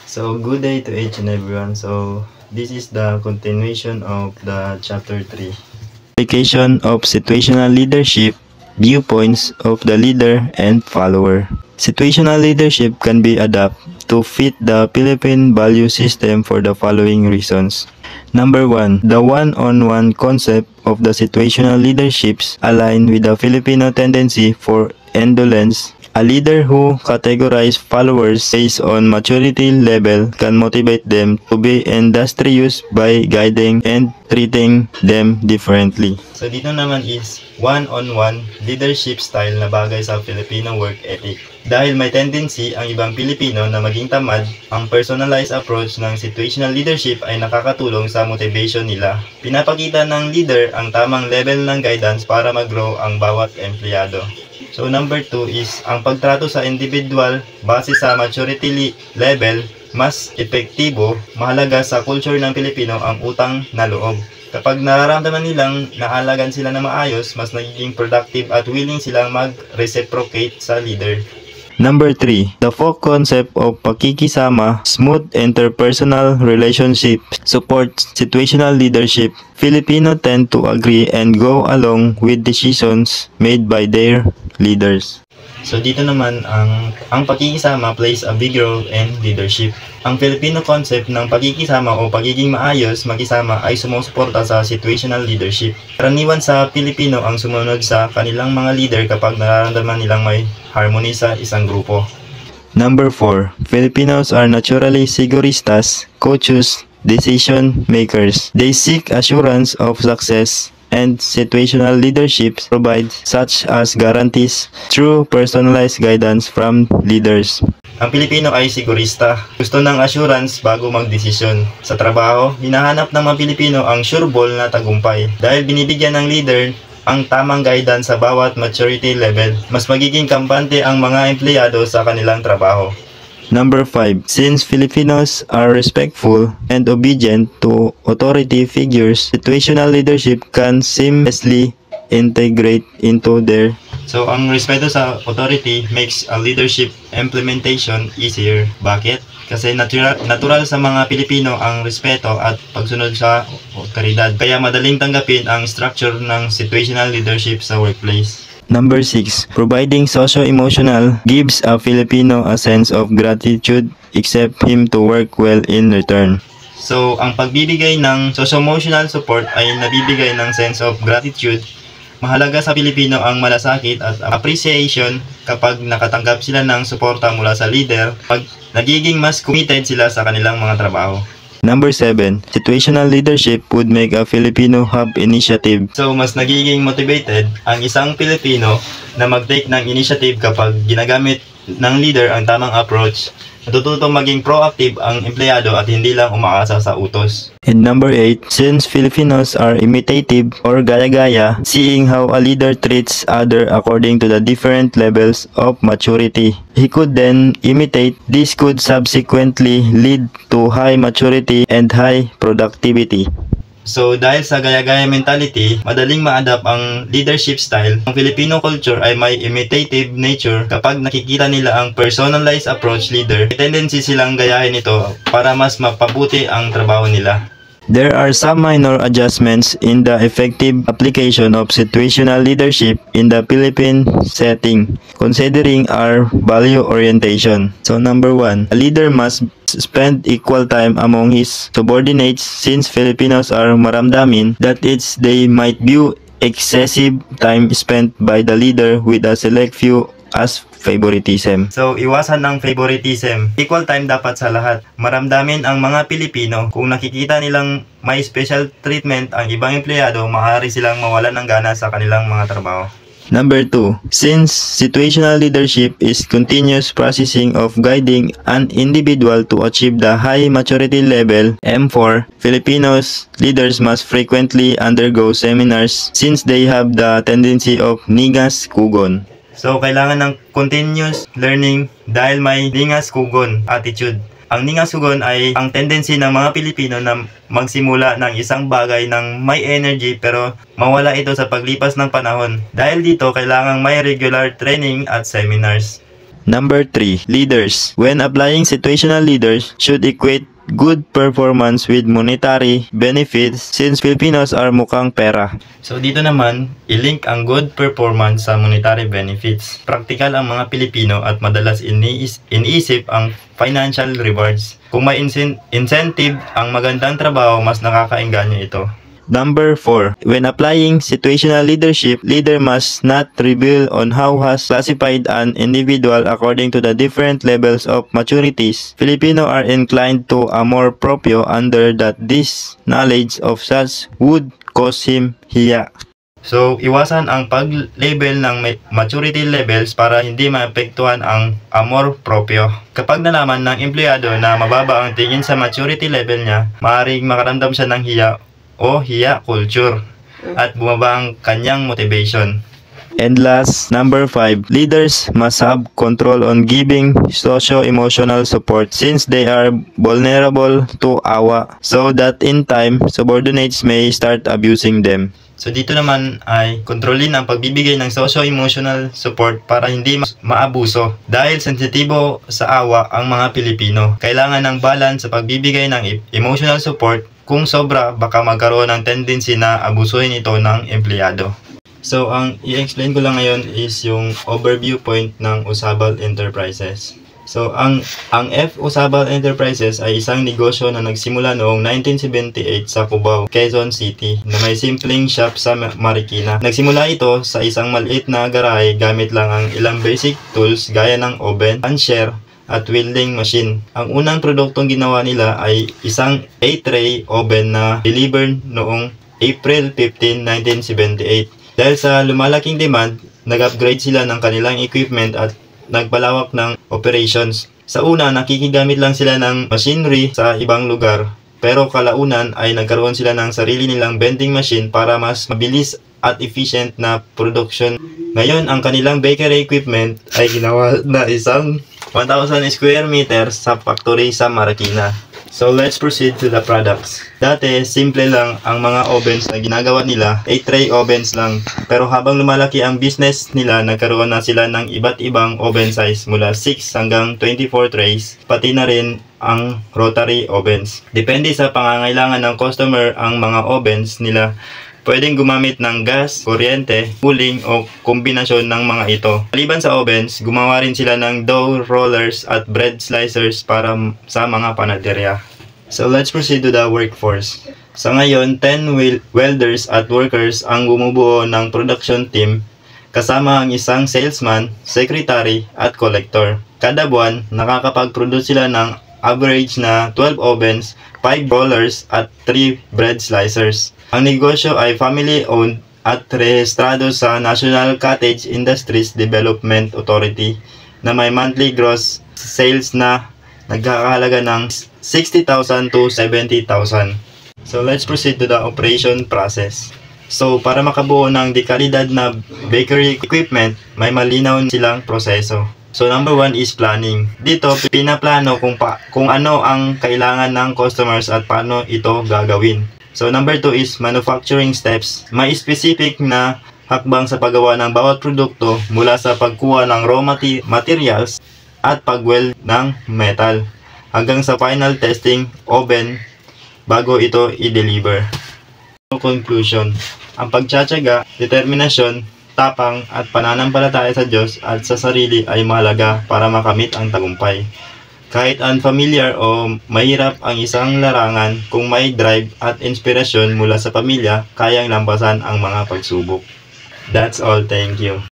So, good day to each and everyone. So, this is the continuation of the chapter 3. Application of situational leadership, viewpoints of the leader and follower. Situational leadership can be adapted to fit the Philippine value system for the following reasons. Number 1, the one-on-one concept of the situational leaderships align with the Filipino tendency for indolence. A leader who categorizes followers based on maturity level can motivate them to be industrious by guiding and treating them differently. So dito naman is one-on-one leadership style na bagay sa Filipino work ethic. Dahil may tendency ang ibang Pilipino na maging tamad, ang personalized approach ng situational leadership ay nakakatulong sa motivation nila. Pinapakita ng leader ang tamang level ng guidance para mag-grow ang bawat empleyado. So number 2 is ang pagtrato sa individual base sa maturity level mas epektibo. Mahalaga sa culture ng Pilipino ang utang na loob. Kapag nararamdaman nilang naalagan sila na maayos, mas nagiging productive at willing silang mag-reciprocate sa leader. Number 3, the folk concept of pakikisama, smooth interpersonal relationship, supports situational leadership. Filipino tend to agree and go along with decisions made by their leaders. So dito naman ang pakikisama plays a big role in leadership. Ang Filipino concept ng pakikisama o pagiging maayos makisama ay sumusuporta sa situational leadership. Karaniwan sa Pilipino ang sumunod sa kanilang mga leader kapag nararamdaman nilang may harmony sa isang grupo. Number 4, Filipinos are naturally siguristas, coaches, decision makers. They seek assurance of success and situational leadership provides such as guarantees through personalized guidance from leaders. Ang Pilipino ay sigurista. Gusto ng assurance bago magdesisyon. Sa trabaho, hinahanap ng mga Pilipino ang sure ball na tagumpay. Dahil binibigyan ng leader ang tamang guidance sa bawat maturity level, mas magiging kampante ang mga empleyado sa kanilang trabaho. Number 5, since Filipinos are respectful and obedient to authority figures, situational leadership can seamlessly integrate into their. So, ang respeto sa authority makes a leadership implementation easier. Bakit? Kasi natural sa mga Pilipino ang respeto at pagsunod sa otoridad. Kaya madaling tanggapin ang structure ng situational leadership sa workplace. Number 6, providing socio-emotional gives a Filipino a sense of gratitude except him to work well in return. So, ang pagbibigay ng socio-emotional support ay nabibigay ng sense of gratitude. Mahalaga sa Pilipino ang malasakit at appreciation kapag nakatanggap sila ng suporta mula sa leader, pag nagiging mas committed sila sa kanilang mga trabaho. Number 7, situational leadership would make a Filipino have initiative. So, mas nagiging motivated ang isang Pilipino na mag-take ng initiative kapag ginagamit ng leader ang tamang approach. Natututong maging proactive ang empleyado at hindi lang umaasa sa utos. And number 8, since Filipinos are imitative or gaya-gaya, seeing how a leader treats other according to the different levels of maturity, he could then imitate. This could subsequently lead to high maturity and high productivity. So, dahil sa gaya-gaya mentality, madaling ma-adapt ang leadership style. Ang Filipino culture ay may imitative nature. Kapag nakikita nila ang personalized approach leader, may tendency silang gayahin ito para mas mapabuti ang trabaho nila. There are some minor adjustments in the effective application of situational leadership in the Philippine setting, considering our value orientation. So number 1, a leader must spend equal time among his subordinates since Filipinos are maramdamin that they might view excessive time spent by the leader with a select few as favoritism. So, iwasan ng favoritism. Equal time dapat sa lahat. Maramdamin ang mga Pilipino. Kung nakikita nilang may special treatment ang ibang empleyado, maaari silang mawalan ng gana sa kanilang mga trabaho. Number 2, since situational leadership is continuous processing of guiding an individual to achieve the high maturity level, M4, Filipinos leaders must frequently undergo seminars since they have the tendency of ningas kugon. So, kailangan ng continuous learning dahil may ningas kugon attitude. Ang ningas kugon ay ang tendency ng mga Pilipino na magsimula ng isang bagay ng may energy pero mawala ito sa paglipas ng panahon. Dahil dito, kailangang may regular training at seminars. Number 3, leaders. When applying situational leaders should equate good performance with monetary benefits since Filipinos are mukhang pera. So dito naman, ilink ang good performance sa monetary benefits. Praktikal ang mga Pilipino at madalas iniisip ang financial rewards. Kung may incentive ang magandang trabaho, mas nakakaengganyo ito. Number 4. When applying situational leadership, leader must not reveal on how has classified an individual according to the different levels of maturities. Filipino are inclined to amor proprio under that this knowledge of such would cause him hiya. So, iwasan ang pag-label ng maturity levels para hindi maapektuhan ang amor proprio. Kapag nalaman ng empleyado na mababa ang tingin sa maturity level niya, maaaring makaramdam siya ng hiya o hiya culture at bumaba ang kanyang motivation. And last, number 5, leaders must have control on giving socio-emotional support since they are vulnerable to awa so that in time, subordinates may start abusing them. So dito naman ay kontrolin ang pagbibigay ng socio-emotional support para hindi maabuso. Dahil sensitibo sa awa ang mga Pilipino, kailangan ng balance sa pagbibigay ng emotional support. Kung sobra, baka magkaroon ng tendency na abusuhin ito ng empleyado. So, ang i-explain ko lang ngayon is yung overview point ng Usabal Enterprises. So, ang F. Usabal Enterprises ay isang negosyo na nagsimula noong 1978 sa Cubao, Quezon City, na may simpleng shop sa Marikina. Nagsimula ito sa isang maliit na garahe gamit lang ang ilang basic tools gaya ng oven, puncher, at welding machine. Ang unang produktong ginawa nila ay isang A-tray oven na delivered noong April 15, 1978. Dahil sa lumalaking demand, nag-upgrade sila ng kanilang equipment at nagpalawak ng operations. Sa una, nakikigamit lang sila ng machinery sa ibang lugar. Pero kalaunan ay nagkaroon sila ng sarili nilang vending machine para mas mabilis at efficient na production. Ngayon, ang kanilang bakery equipment ay ginawa na isang 1,000 square meters sa factory sa Marikina. So let's proceed to the products. Dati, simple lang ang mga ovens na ginagawa nila, 8-tray ovens lang. Pero habang lumalaki ang business nila, nagkaroon na sila ng iba't ibang oven size mula 6 hanggang 24 trays, pati na rin ang rotary ovens. Depende sa pangangailangan ng customer ang mga ovens nila. Pwedeng gumamit ng gas, kuryente, cooling o kombinasyon ng mga ito. Maliban sa ovens, gumawa rin sila ng dough rollers at bread slicers para sa mga panaderya. So let's proceed to the workforce. Sa ngayon, 10 welders at workers ang bumubuo ng production team kasama ang isang salesman, secretary at collector. Kada buwan, nakakapag-produce sila ng average na 12 ovens, 5 rollers at 3 bread slicers. Ang negosyo ay family-owned at rehistrado sa National Cottage Industries Development Authority na may monthly gross sales na nagkakahalaga ng 60,000 to 70,000. So let's proceed to the operation process. So para makabuo ng dekalidad na bakery equipment, may malinaw silang proseso. So number 1 is planning. Dito pinaplano kung ano ang kailangan ng customers at paano ito gagawin. So number 2 is manufacturing steps. May specific na hakbang sa paggawa ng bawat produkto mula sa pagkuha ng raw materials at pag-weld ng metal hanggang sa final testing oven bago ito i-deliver. So conclusion, ang pagtsatsaga, determinasyon, tapang at pananampalataya sa Diyos at sa sarili ay mahalaga para makamit ang tagumpay. Kahit unfamiliar o mahirap ang isang larangan, kung may drive at inspirasyon mula sa pamilya, kayang lampasan ang mga pagsubok. That's all. Thank you.